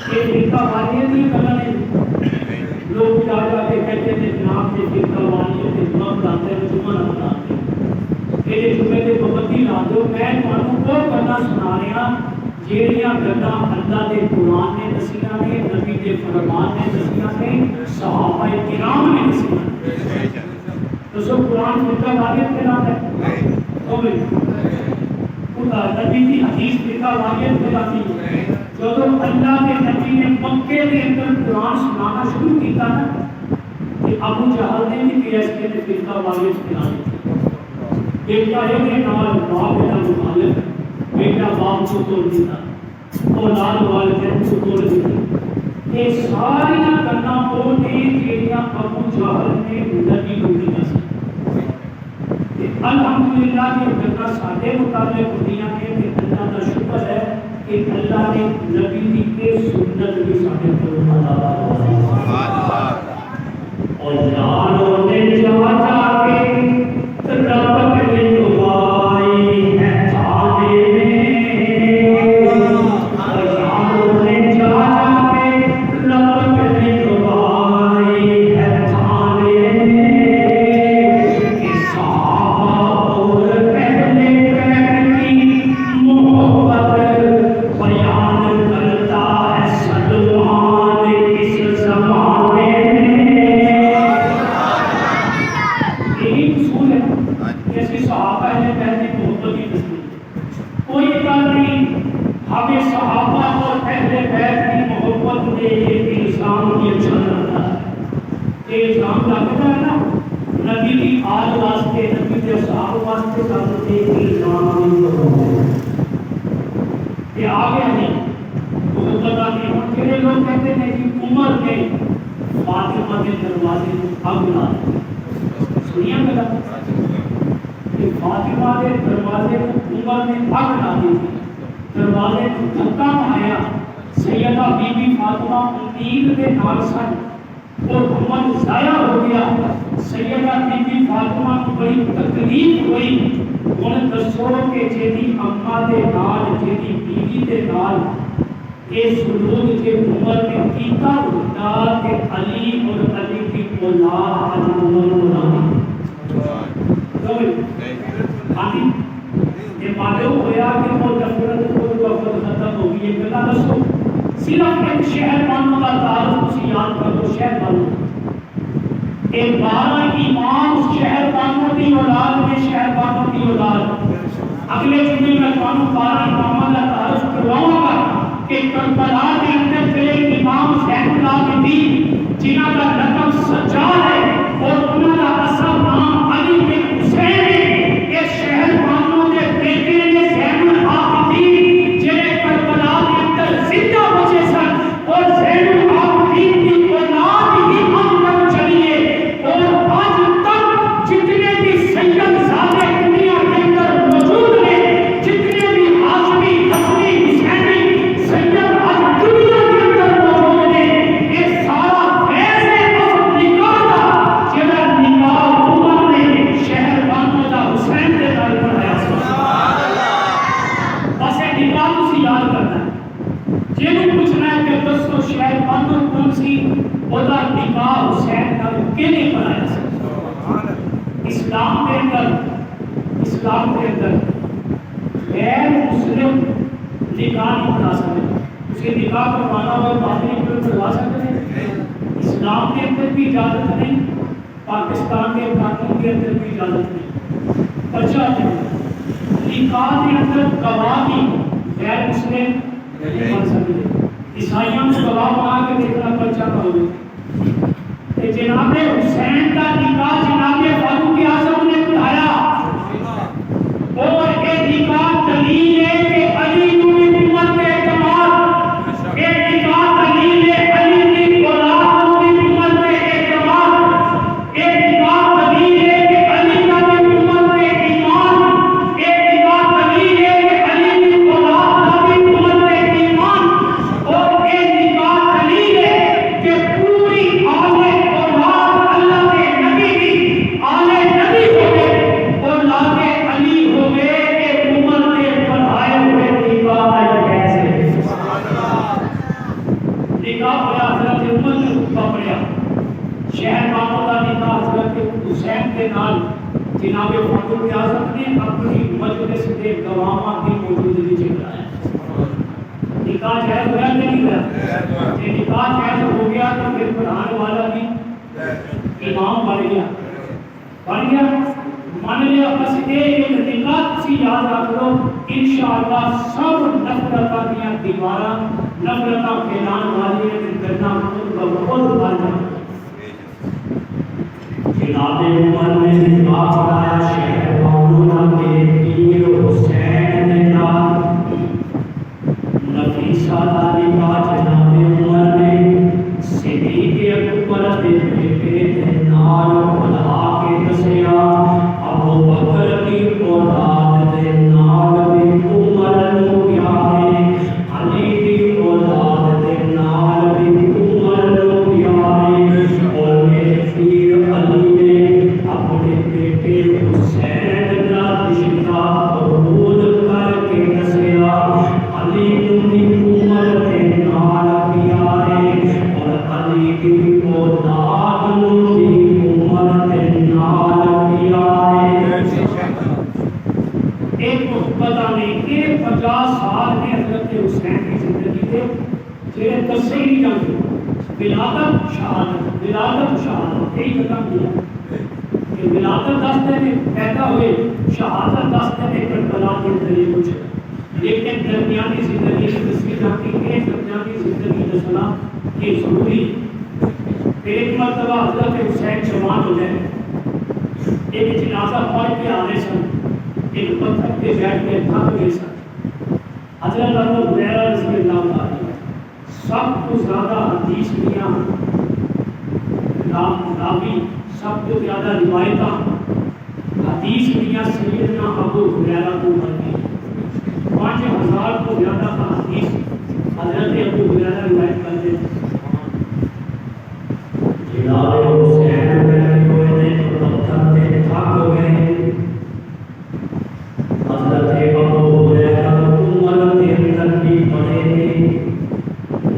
یہ فرقہ واریت کی گل نہیں. لوگ جا جا کے کہتے ہیں جناب یہ فرقہ واریت کے جمعہ بناتے ہیں جمعہ نہ بناتے. یہ جمعے کے پابندی لا دو. میں تمہیں وہ گلاں سنا رہا جہڑیاں گلاں اللہ کے قرآن نے دسیاں نے, نبی کے فرمان نے دسیاں نے, صحابہ کرام نے دسیاں. تو سو قرآن فرقہ واریت کے نام ہے نبی کی حدیث فرقہ واریت کہلاتی ہے. جب اللہ کے نبی نے مکے کے اندر قرآن سنانا شروع کیا نا کہ ابو جہل نے بھی کیا اس کے فرقہ واریت کہلاتی. بیٹا ایک نال باپ بیٹا مخالف, بیٹا باپ کو توڑ دیتا, اولاد والدین کو توڑ دیتی. یہ ساری گلاں وہ نے جہاں ابو جہل نے نبی کو دسیا. الحمدللہ یہ گلاں سارے مطابق ہوندیاں نے کہ اللہ کا شکر ہے کہ اللہ نے نبی کی سنت بھی سارے پر عطا اور جانوں نے جا جا کے رب کے دعائی ہے تھانے میں, اور جانوں نے جا جا کے رب کے دعائی ہے تھانے میں. کہ صحابہ اور پہلے پہر کی محبت بیان کرتا ہے سلمان اس زمانے میں. یہی اصول ہے جیسے صحابہ نے پہلے محبت کی تصویر. کوئی گل نہیں, ہمیں صحابہ اور پہلے بیت کی محبت میں یہ الزام کی اچھا لگتا ہے. یہ الزام لگتا ہے نا نبی کی آل واسطے, نبی کے صحابہ واسطے کرتے الزام نہیں یہ آگے نہیں. تو پتا نہیں ہوں کہ لوگ کہتے ہیں کہ عمر نے فاطمہ کے دروازے کو اگ لا دی. سنیا گلا کہ فاطمہ کے دروازے کو عمر نے اگ لا دی تھی. دروازے کو دھکا ماریا. سیدہ بی بی فاطمہ امید کے نال سن اور محمد ضائع ہو گیا. سیدہ بی بی فاطمہ کو بڑی تکلیف ہوئی. انہیں دسو کہ جیدی اماں دے نال, جیدی بیوی دے نال یہ سلوک کے عمر نے کیتا ہوتا کہ علی اور علی کی اولاد علی عمر مرانی یہ معلوم ہوا کہ وہ نفرت کو وقت ختم ہو گئی. یہ گلا دسو صرف ایک شہر بانوں کا تعارف اسی یاد کر دو. شہر بانوں ایک 12 امام اس شہر بانوں کی اولاد میں, شہر بانوں کی اولاد. اگلے جمعے میں تمہیں 12 اماموں کا تعارف کرواؤں گا کہ کربلا کے اندر تیرے امام حسین العابدین جنہاں کا لقب سجاد ہے اور انہوں کا اصل نام علی بن حسین ہے. یہ شہر بانوں کے بیٹے نے زین العابدین جنہیں کربلا کے اندر زندہ بچے سن اور زین العابدین کی اولاد ہی ہم تک چلی ہے. اور آج تک جتنے بھی سید زادے دنیا کے اندر موجود ہیں, جتنے بھی ہاشمی حسنی حسینی سید آج دنیا کے اندر موجود ہیں, یہ سارا فیض اصل نکاح تھا جہاں نکاح عمر نے شہر بانوں کا حسین کے نال پڑھایا. بس یہ نکاح تسی یاد کرنا ہے. جنہوں پوچھنا ہے کہ دسو شہر بانوں کون سی, وہاں نکاح حسین کا کینے پڑھایا سکتا. اسلام کے اندر غیر مسلم نکاح نہیں پڑھا سکتے. اس کے نکاح کروانا اور باطنی پر کروا سکتے ہیں. اسلام کے اندر بھی اجازت نہیں, پاکستان کے قانون کے اندر بھی اجازت نہیں. پرچہ نکاح کے اندر گواہ بھی غیر مسلم نہیں بن سکتے. عیسائیوں کو گواہ بنا کے دیکھنا پرچہ نہ ہوگا. جناب حسین کا نکاح جناب فاروق اعظم نے پڑھایا اور یہ نکاح دلیل ہے کہ علی کی امت کے اعتماد, یہ نکاح دلیل ہے علی کی اولاد کی امت کے اعتماد, یہ نکاح دلیل ہے کہ علی کا امت کے ایمان, یہ نکاح دلیل ہے کہ علی کی اولاد کی امت کے ایمان, اور یہ نکاح دلیل ہے کہ پوری آل اولاد اللہ کے نبی کی تو پھر پڑھانے والا بھی امام بن گیا مان لیا. بس ایک نکات سی یاد رکھ لو انشاءاللہ سب نفرتاں دیاں دیواراں نفرتاں پھیلان والی گرداں خود بخود بن جائیں. جناب عمر نے خطاب پڑھایا شہر مولانا کے پیر حسین نے نام نفیسہ داری کا جناب عمر نے صدیق اکبر کے بیٹے کے نال بلا کے دسیا ابو بکر کی اولاد کے نال بھی عمر نو پیارے علی کی اولاد کے نال بھی عمر نو پیارے اور میرے پیر علی نے اپنے بیٹے حسین کا رشتہ قبول کر کے دسیا علی نو بھی عمر کے نال پیارے اور علی کی اولاد نو بھی عمر کے نال پیارے. ایک پتہ نہیں کہ 50 سال میں حضرت حسین کی زندگی کے جڑے دسے ہی نہیں جانتے ولادت شہادت یہی ختم کیا کہ ولادت دستے میں پیدا ہوئے شہادت دستے میں کربلا کے ذریعے کچھ لیکن درمیانی زندگی سے دسی جاتی ہے درمیانی زندگی دسنا یہ ضروری. ایک مرتبہ حضرت حسین جوان ہو گئے ایک جنازہ پڑھ کے آنے سن ایک پتھر پہ بیٹھ کے تھک گئے سن. حضرت ابو ہریرہ رضی اللہ عنہ سب کو زیادہ حدیث کیا راوی سب کو زیادہ روایتاں حدیث کیا سیدنا ابو ہریرہ کو مرضی 5000 کو زیادہ حدیث حضرت ابو ہریرہ روایت کرتے ہیں. جناب حسین بیٹھے ہوئے نے پتھر پہ تھک گئے. حضرت ابو ہریرہ عمر کے اندر بھی پڑے تھے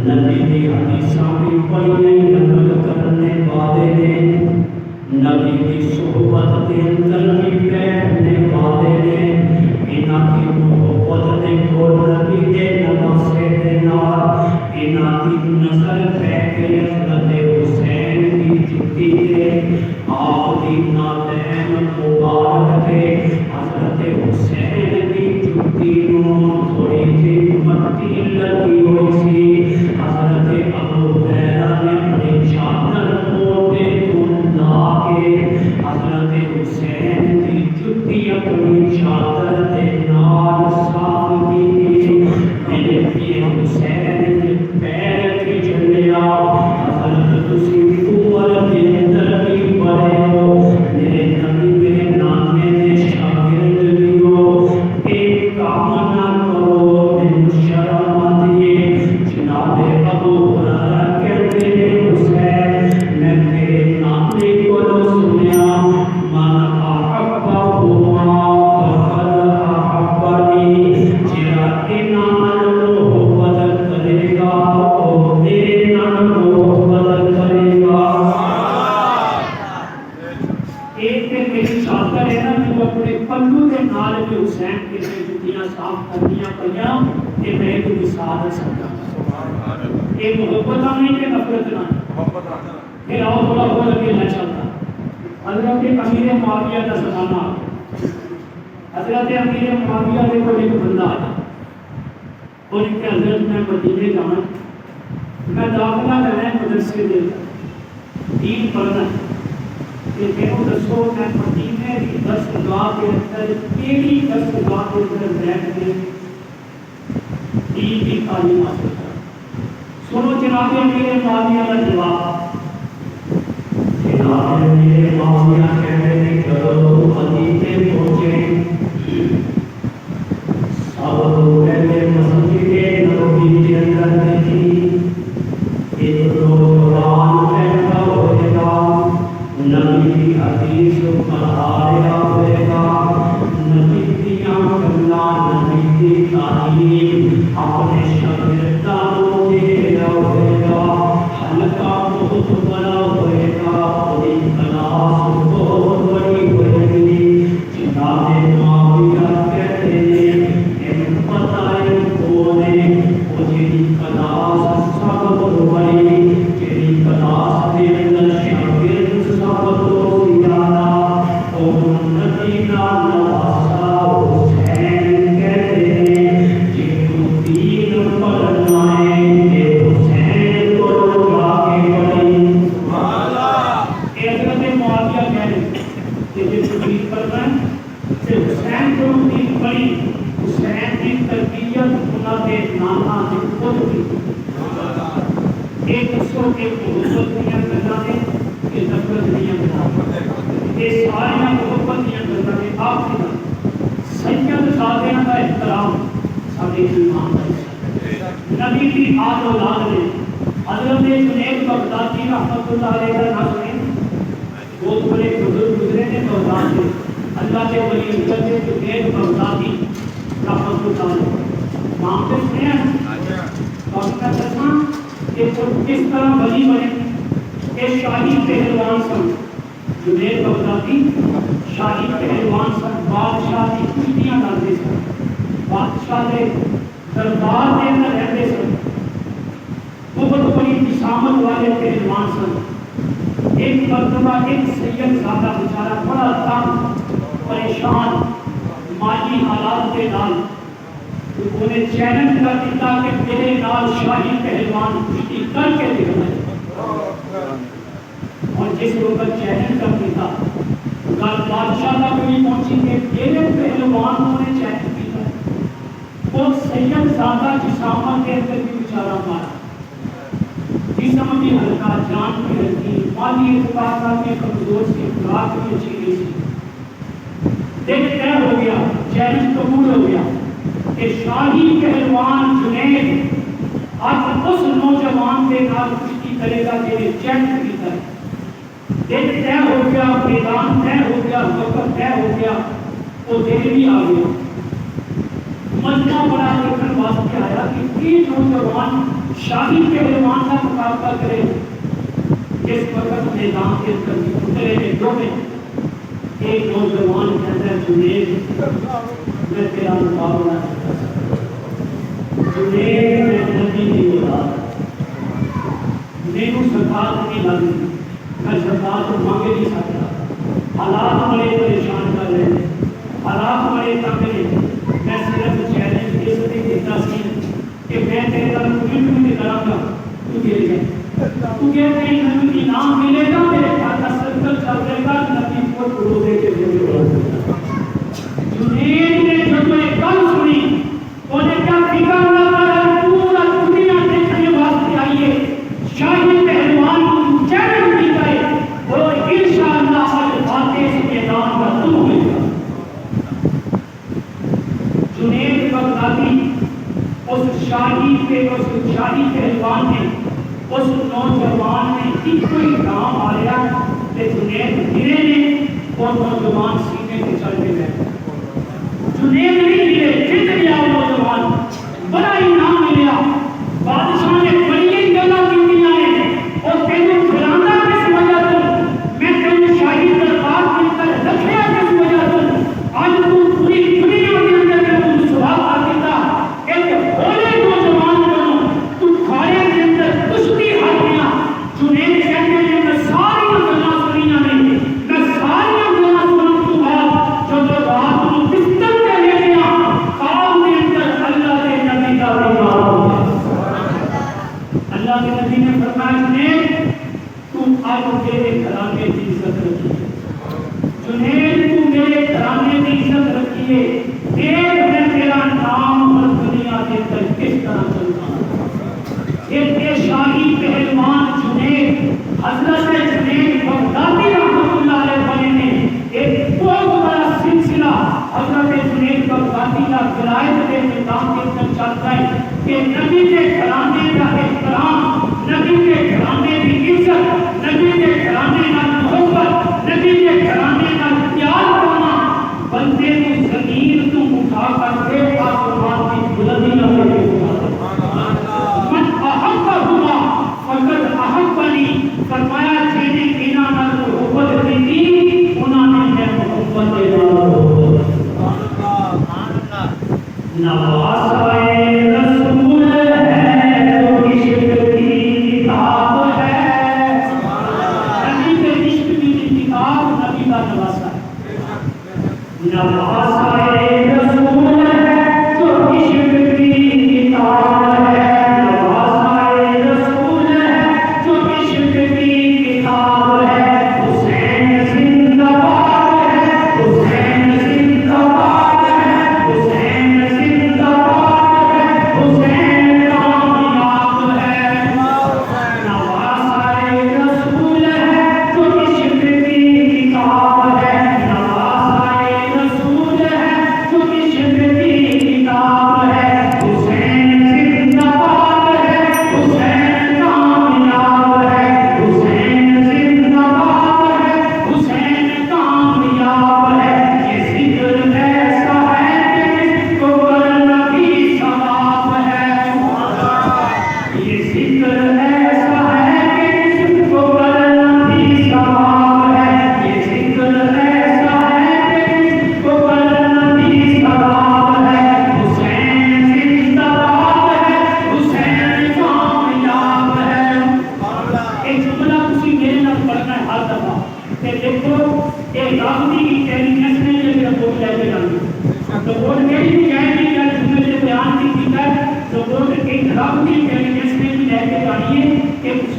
نبی کی حدیثاں بھی پڑھی نقل کرنے والے نے نبی کی صحبت کے اندر بھی بیٹھنے والے نے انہاں کی محبت نے کو نبی کے نواسے دے نال انہاں کی نظر پہ گئی حضرت حسین کی جتی تے آپ کی نالین مبارک تے حضرت حسین کی جتی نو تھوڑی جی مٹی لگی ہوئی سی. حضرت ابو ہریرہ نے اپنی چادر موٹے کو لا کے حضرت حسین کی جتی اپنی چادر کے نال صاف کی. میرے پیر حسین کے پیر کے چلیا حضرت تسی عمر کے اندر بھی پڑے ہو میرے نبی میرے نانے نے شاگرد بھی ہو ایک کام نہ کرو مینوں شرم آتی ہے. جناب ابو ہریرہ کہتے ہیں حسین میں تیرے نانے کو سنیا من احبہ فقد احبنی جڑا انہاں محبت کرے گا وہ میرے نال محبت کرے گا. ایک میری چادر ہے نا جو اپنے پلو کے نال کے حسین کے جتیاں صاف کرنیاں پڑیاں کہ میں تو مثال سکتا یہ محبت نہیں کہ نفرت نہ پھر آؤ تھوڑا ہو لگے نہ چلتا. حضرت امیر معاویہ کا زمانہ حضرت امیر معاویہ کے کوئی ایک بندہ آیا اور کہ حضرت میں مدینے جانا میں داخلہ لینا مدرسے دے دین پڑھنا کہ میرے دسو میں مدینے کی درسگاہ کے اندر کیڑی درسگاہ کے اندر بیٹھ کے دین کی تعلیم حاصل کروں. سنو جناب میرے معاویہ کا جواب. جناب میرے معاویہ کہتے ہیں کرو مدینے پہنچے سب لوگ پہلے مسجد نبوی کے اندر دیکھی ایک نوجوان بیٹھا ہوئے گا نبی کی حدیث پڑھا رہا ہوئے گا نبی کی گلاں نبی کی تعلیم اپنے شاگرداں کو دے رہا ہوئے گا. حلقہ بہت بڑا ہوئے گا پوری کلاس بہت بڑی ہوئے گی. جناب معاویہ کہتے ہیں کہ پتہ ہے کون ہے وہ جی کلاس سب بڑی جی حسین کو دی بڑی حسین کی تربیت انہوں نے نانا سے خود کی ایک سو کے محبت دیا کرنا ہے کہ نفرت دیا کرنا یہ سارے محبت دیا کرنا ہے آپ کی سید صادقین کا احترام سارے ایمان کا نبی کی آل اولاد نے حضرت جنید بغدادی رحمۃ اللہ علیہ کا نام سنیں بہت بڑے بزرگ گزرے نے بغداد سے اللہ کے ولی حضرت جنید بغدادی رحمۃ اللہ علیہ نام سے سنے ہیں اور کا دسنا کہ کس طرح ولی بنے کہ شاہی پہلوان سن جنید بغدادی شاہی پہلوان سن بادشاہ کی کشتیاں لڑتے سن بادشاہ کے دربار کے اندر رہتے سن بہت بڑی جسامت والے پہلوان سن ایک مرتبہ ایک سید زادہ بیچارہ بڑا تنگ پریشان مالی حالات کے نال انہیں چیلنج کر دیتا کہ میرے نال شاہی پہلوان کشتی کر کے دکھائے اور جس وقت چیلنج کر دیتا کل بادشاہ کا کوئی پہنچی کہ میرے پہلوان نے چیلنج کیا وہ سید زادہ جسامت کے اندر بھی بیچارہ مارا جسم بھی ہلکا جان بھی ہلکی مالی اعتبارات میں کمزور سی خوراک بھی اچھی نہیں سی دل طے ہو گیا چیلنج قبول ہو گیا کہ شاہی پہلوان جنید آج اس نوجوان کے نال کشتی کرے گا جنہیں چیلنج کیتا ہے دل طے ہو گیا میدان طے ہو گیا وقت طے ہو گیا وہ دل بھی آ گیا مجمع بڑا دیکھنے واسطے آیا کہ یہ نوجوان شاہی پہلوان کا مقابلہ کرے جس وقت میدان کے اترے میں دو میں ایک نوجوان کہتا ہے جنید میں تیرا مقابلہ کر سکتا جنید میں نبی کی اولاد میرے زکات نہیں لگی میں زکات مانگے نہیں سکتا حالات بڑے پریشان کر رہے ہیں حالات بڑے تنگ ہیں میں صرف چیلنج اس لیے دیتا سی کہ میں تیرے نال کچھ بھی کراں گا تو گر گیا تو کہتے ہیں نبی انعام ملے گا میرے کھاتا سرکل چل رہے گا نبی کو روزے کے ذریعے جنید نے جب یہ گل سنی انہیں کیا فکر نہ کرا پورا دنیا دیکھنے واسطے آئیے شاہی پہلوان کو چیلنج دی گئے وہ انشاءاللہ آج باتیں اس میدان کا تم ہوئے گا جنید بغدادی اس شاہی پہلوان نے اس نوجوان نے ایک کوئی نام آیا کہ جنید گرے نے اور نوجوان سینے کے چل کے گئے جنید نہیں گرے جت گیا وہ نوجوان بڑا انعام ملیا بادشاہ نے بڑی گلا کی نے اور تینوں فلانا کس وجہ سے میں تینوں شاہی دربار کے اندر رکھیا کس وجہ سے آج تو پوری دنیا کے اندر تم سوال کر دیتا ایک بھولے نوجوان بنو تو کھاڑے کے اندر کشتی ہاتھیاں جنید کہتے ہیں میں ساری گلاں سنیاں نہیں میں ساری گلاں سنن تو بعد جب رات کو بستر تے لے گیا خواب کے اندر اللہ کے نبی کا بیمار ہو گیا اللہ کے نبی نے فرمایا جنید تم آج میرے گھرانے کی عزت رکھیے جنید تم میرے گھرانے کی عزت رکھیے دیکھ میں تیرا نام اور دنیا کے اندر کس طرح چلتا ہوں یہ شاہی پہلوان جنید حضرت جنید بغدادی رحمۃ اللہ علیہ بنے نے ایک بہت بڑا سلسلہ حضرت جنید بغدادی کا ولایت کے میدان کے اندر چلتا ہے کہ نبی کے گھرانے کا احترام نبی کے گھرانے کی عزت نبی کے گھرانے کا محبت نبی کے گھرانے کا پیار کرنا بندے کو زمین تو اٹھا کر کے آسمان کی بلندیوں پہ من احبہما فقد احبنی فرمایا جنہیں انہاں نال محبت کی انہاں نے میں محبت دے نواسائے رسول ہے تو عشق کی کتاب ہے نبی کے عشق کی کتاب نبی کا نواسا نواسائے رسول ہے تو عشق کی کتاب ہے نواسائے رسول ہے تو عشق کی کتاب ہے حسین زندہ باد ہے حسین زندہ باد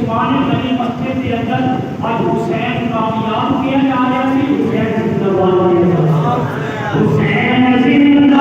عثمان غنی مسجد کے اندر آج حسین کامیاب کیا جا رہا سی، حسین زندہ باد، حسین زندہ